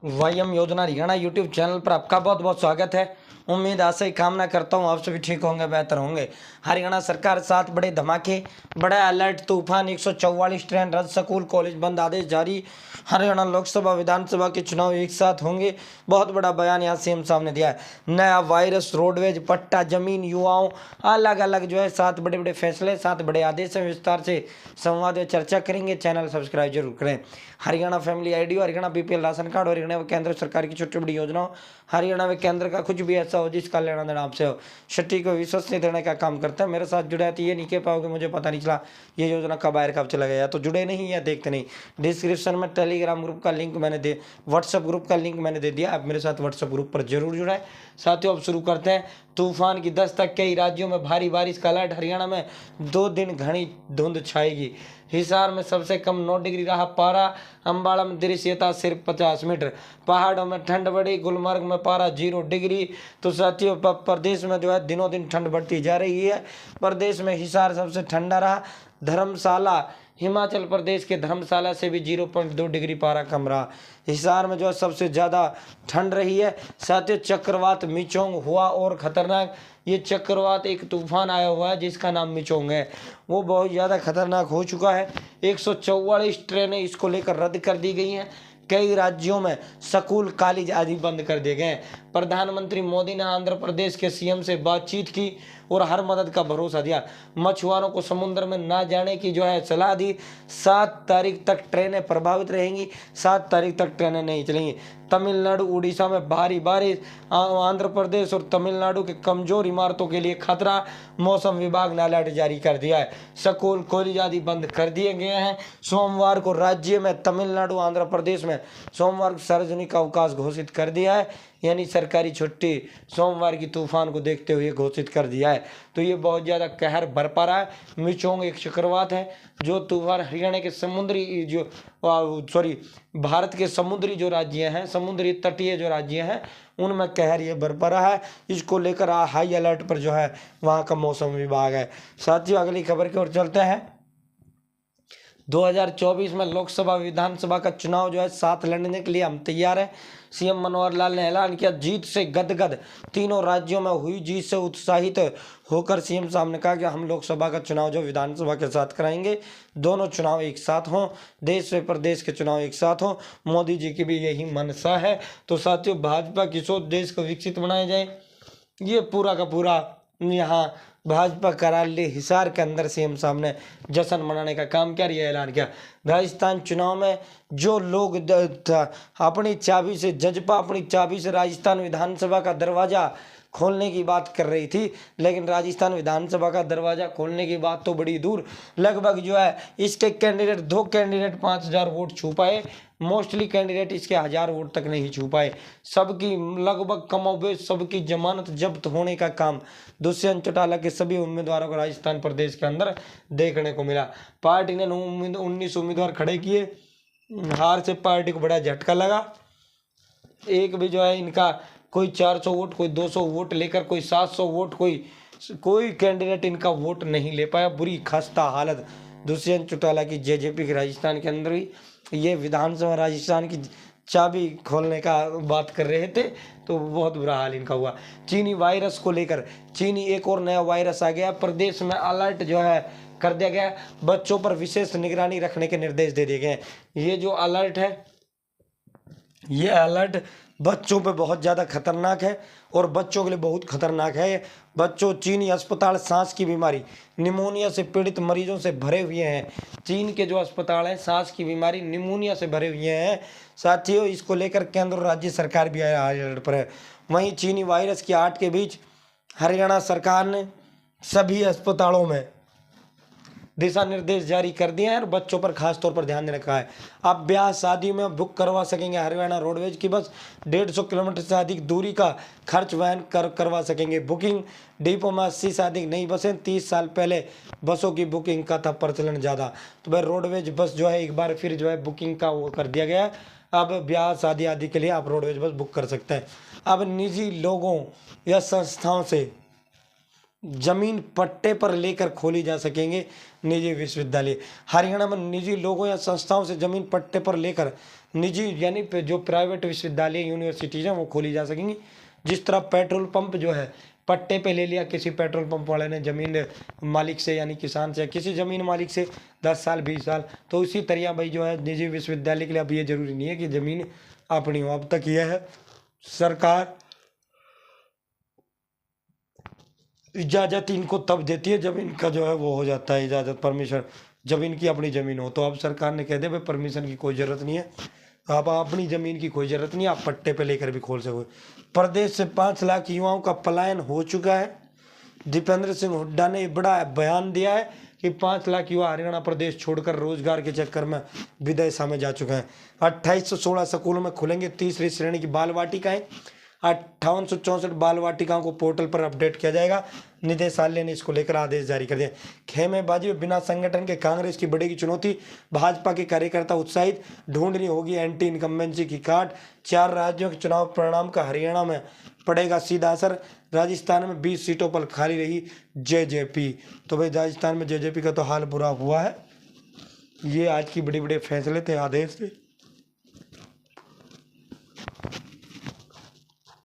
वाईएम योजना Haryana YouTube channel पर आपका बहुत बहुत स्वागत है। उम्मीद आशा ही कामना करता हूँ आप सभी ठीक होंगे, बेहतर होंगे। हरियाणा सरकार 7 बड़े धमाके, बड़ा अलर्ट, तूफान, 144 ट्रेन रद्द, स्कूल कॉलेज बंद, आदेश जारी। हरियाणा लोकसभा विधानसभा के चुनाव एक साथ होंगे। बहुत बड़ा बयान यहाँ सीएम साहब ने दिया है। नया वायरस, रोडवेज, पट्टा जमीन, युवाओं, अलग अलग जो है 7 बड़े बड़े फैसले, 7 बड़े आदेश में विस्तार से संवाद चर्चा करेंगे। चैनल सब्सक्राइब जरूर करें। Haryana family ID, Haryana BPL ration card, Haryana व केंद्र सरकार की छोटी बड़ी योजनाओं, हरियाणा व केंद्र का कुछ भी ऐसा हो जिसका लेना देना आपसे हो, सटीक व विश्वसनीय देने का काम करता है। मेरे साथ जुड़े हैं तो ये नहीं कह पाओगे मुझे पता नहीं चला ये योजना कब आयर कब चला गया, तो जुड़े नहीं या देखते नहीं। डिस्क्रिप्शन में टेलीग्राम ग्रुप का लिंक मैंने दे व्हाट्सएप ग्रुप का लिंक मैंने दे दिया, आप मेरे साथ व्हाट्सएप ग्रुप पर जरूर जुड़ाए। साथियों अब शुरू करते हैं। तूफान की दस्तक, कई राज्यों में भारी बारिश का अलर्ट। हरियाणा में 2 दिन घनी धुंध छाएगी। हिसार में सबसे कम 9 डिग्री रहा पारा। अंबाला में दृश्यता सिर्फ 50 मीटर। पहाड़ों में ठंड बढ़ी। गुलमर्ग में पारा 0 डिग्री। तो साथियों प्रदेश में जो है दिनों दिन ठंड बढ़ती जा रही है। प्रदेश में हिसार सबसे ठंडा रहा। धर्मशाला, हिमाचल प्रदेश के धर्मशाला से भी 0.2 डिग्री पारा कम रहा। हिसार में जो है सबसे ज़्यादा ठंड रही है। साथियों चक्रवात मिचोंग हुआ और खतरनाक। ये चक्रवात एक तूफान आया हुआ है जिसका नाम मिचोंग है, वो बहुत ज़्यादा खतरनाक हो चुका है। 144 ट्रेनें इसको लेकर रद्द कर दी गई हैं। कई राज्यों में स्कूल कॉलेज आदि बंद कर दिए गए हैं। प्रधानमंत्री मोदी ने आंध्र प्रदेश के सीएम से बातचीत की और हर मदद का भरोसा दिया। मछुआरों को समुद्र में ना जाने की जो है सलाह दी। 7 तारीख तक ट्रेनें प्रभावित रहेंगी। 7 तारीख तक ट्रेनें नहीं चलेंगी। तमिलनाडु उड़ीसा में भारी बारिश। आंध्र प्रदेश और तमिलनाडु के कमजोर इमारतों के लिए खतरा। मौसम विभाग ने अलर्ट जारी कर दिया है। स्कूल कॉलेज आदि बंद कर दिए गए हैं। सोमवार को राज्य में तमिलनाडु आंध्र प्रदेश में सोमवार को सार्वजनिक अवकाश घोषित कर दिया है, यानी सरकारी छुट्टी सोमवार की तूफान को देखते हुए घोषित कर दिया है। तो ये बहुत ज़्यादा कहर बरपा रहा है। मिचोंग एक चक्रवात है जो तूफान हरियाणा के समुद्री जो भारत के समुद्री जो राज्य हैं, समुद्री तटीय जो राज्य हैं, उनमें कहर ये बरपा रहा है। इसको लेकर हाई अलर्ट पर जो है वहाँ का मौसम विभाग है। साथियों अगली खबर की ओर चलते हैं। 2024 में लोकसभा विधानसभा का चुनाव जो है साथ लड़ने के लिए हम तैयार हैं। सीएम मनोहर लाल ने ऐलान किया। जीत से गदगद। तीनों राज्यों में हुई जीत से उत्साहित होकर सीएम साहब ने कहा कि हम लोकसभा का चुनाव जो विधानसभा के साथ कराएंगे, दोनों चुनाव एक साथ हों, देश व प्रदेश के चुनाव एक साथ हों। मोदी जी की भी यही मनसा है। तो साथियों भाजपा की सोच देश को विकसित बनाया जाए, ये पूरा का पूरा यहाँ भाजपा कार्यालय हिसार के अंदर सीएम साहब ने जश्न मनाने का काम किया, ये ऐलान किया। राजस्थान चुनाव में जो लोग अपनी चाबी से जजपा अपनी चाबी से राजस्थान विधानसभा का दरवाजा खोलने की बात कर रही थी, लेकिन राजस्थान विधानसभा का दरवाजा खोलने की बात तो बड़ी दूर। लगभग जो है इसके कैंडिडेट 2 कैंडिडेट 5000 वोट छू पाए। मोस्टली कैंडिडेट इसके 1000 वोट तक नहीं छू पाए। सबकी लगभग कमोबेश सबकी जमानत जब्त होने का काम दुष्यंत चौटाला के सभी उम्मीदवारों को राजस्थान प्रदेश के अंदर देखने को मिला। पार्टी ने 19 उम्मीदवार खड़े किए। हार से पार्टी को बड़ा झटका लगा। एक भी जो है इनका कोई 400 वोट, कोई 200 वोट लेकर, कोई 700 वोट, कोई कैंडिडेट इनका वोट नहीं ले पाया। बुरी खस्ता हालत दुष्यंत चौटाला की जेजेपी के राजस्थान के अंदर ही। ये विधानसभा राजस्थान की चाबी खोलने का बात कर रहे थे, तो बहुत बुरा हाल इनका हुआ। चीनी वायरस को लेकर चीनी एक और नया वायरस आ गया। प्रदेश में अलर्ट जो है कर दिया गया। बच्चों पर विशेष निगरानी रखने के निर्देश दे दिए गए। ये जो अलर्ट है, ये अलर्ट बच्चों पे बहुत ज़्यादा खतरनाक है और बच्चों के लिए बहुत खतरनाक है। बच्चों, चीनी अस्पताल सांस की बीमारी, निमोनिया से पीड़ित मरीजों से भरे हुए हैं। चीन के जो अस्पताल हैं सांस की बीमारी, निमोनिया से भरे हुए हैं। साथियों इसको लेकर केंद्र और राज्य सरकार भी अलर्ट पर है। वहीं चीनी वायरस की आट के बीच हरियाणा सरकार ने सभी अस्पतालों में दिशा निर्देश जारी कर दिए हैं और बच्चों पर खास तौर पर ध्यान देने का है। अब ब्याह शादी में बुक करवा सकेंगे हरियाणा रोडवेज की बस। 150 किलोमीटर से अधिक दूरी का खर्च वहन करवा सकेंगे बुकिंग। डिपो में 80 से अधिक नई बसें। 30 साल पहले बसों की बुकिंग का था प्रचलन ज़्यादा, तो भाई रोडवेज बस जो है एक बार फिर जो है बुकिंग का वो कर दिया गया है। अब ब्याह शादी आदि के लिए आप रोडवेज बस बुक कर सकते हैं। अब निजी लोगों या संस्थाओं से जमीन पट्टे पर लेकर खोली जा सकेंगे निजी विश्वविद्यालय। हरियाणा में निजी लोगों या संस्थाओं से जमीन पट्टे पर लेकर निजी यानी जो प्राइवेट विश्वविद्यालय यूनिवर्सिटीज हैं वो खोली जा सकेंगी। जिस तरह पेट्रोल पंप जो है पट्टे पे ले लिया किसी पेट्रोल पंप वाले ने जमीन मालिक से यानी किसान से, किसी जमीन मालिक से 10 साल 20 साल, तो उसी तरह भाई जो है निजी विश्वविद्यालय के लिए अब ये जरूरी नहीं है कि जमीन अपनी हो। अब तक यह है सरकार इजाज़त इनको तब देती है जब इनका जो है वो हो जाता है इजाज़त परमिशन, जब इनकी अपनी ज़मीन हो। तो अब सरकार ने कह दिया भाई परमिशन की कोई ज़रूरत नहीं है, आप अपनी ज़मीन की कोई ज़रूरत नहीं है, आप पट्टे पे लेकर भी खोल सकोगे। प्रदेश से 5 लाख युवाओं का पलायन हो चुका है। दीपेंद्र सिंह हुड्डा ने बड़ा बयान दिया है कि 5 लाख युवा हरियाणा प्रदेश छोड़कर रोजगार के चक्कर में विदेशा में जा चुके हैं। 2816 स्कूलों में खुलेंगे तीसरी श्रेणी की बाल वाटिकाएं। 5864 बाल वाटिकाओं को पोर्टल पर अपडेट किया जाएगा। निदेशालय ने इसको लेकर आदेश जारी कर दिया। खेमेबाजी में बिना संगठन के कांग्रेस की बढ़ेगी चुनौती, भाजपा के कार्यकर्ता उत्साहित, ढूंढनी होगी एंटी इनकम्बेंसी की काट। 4 राज्यों के चुनाव परिणाम का हरियाणा में पड़ेगा सीधा असर। राजस्थान में 20 सीटों पर खाली रही जेजेपी। तो भाई राजस्थान में जेजेपी का तो हाल बुरा हुआ है। ये आज की बड़े बड़े फैसले थे, आदेश थे।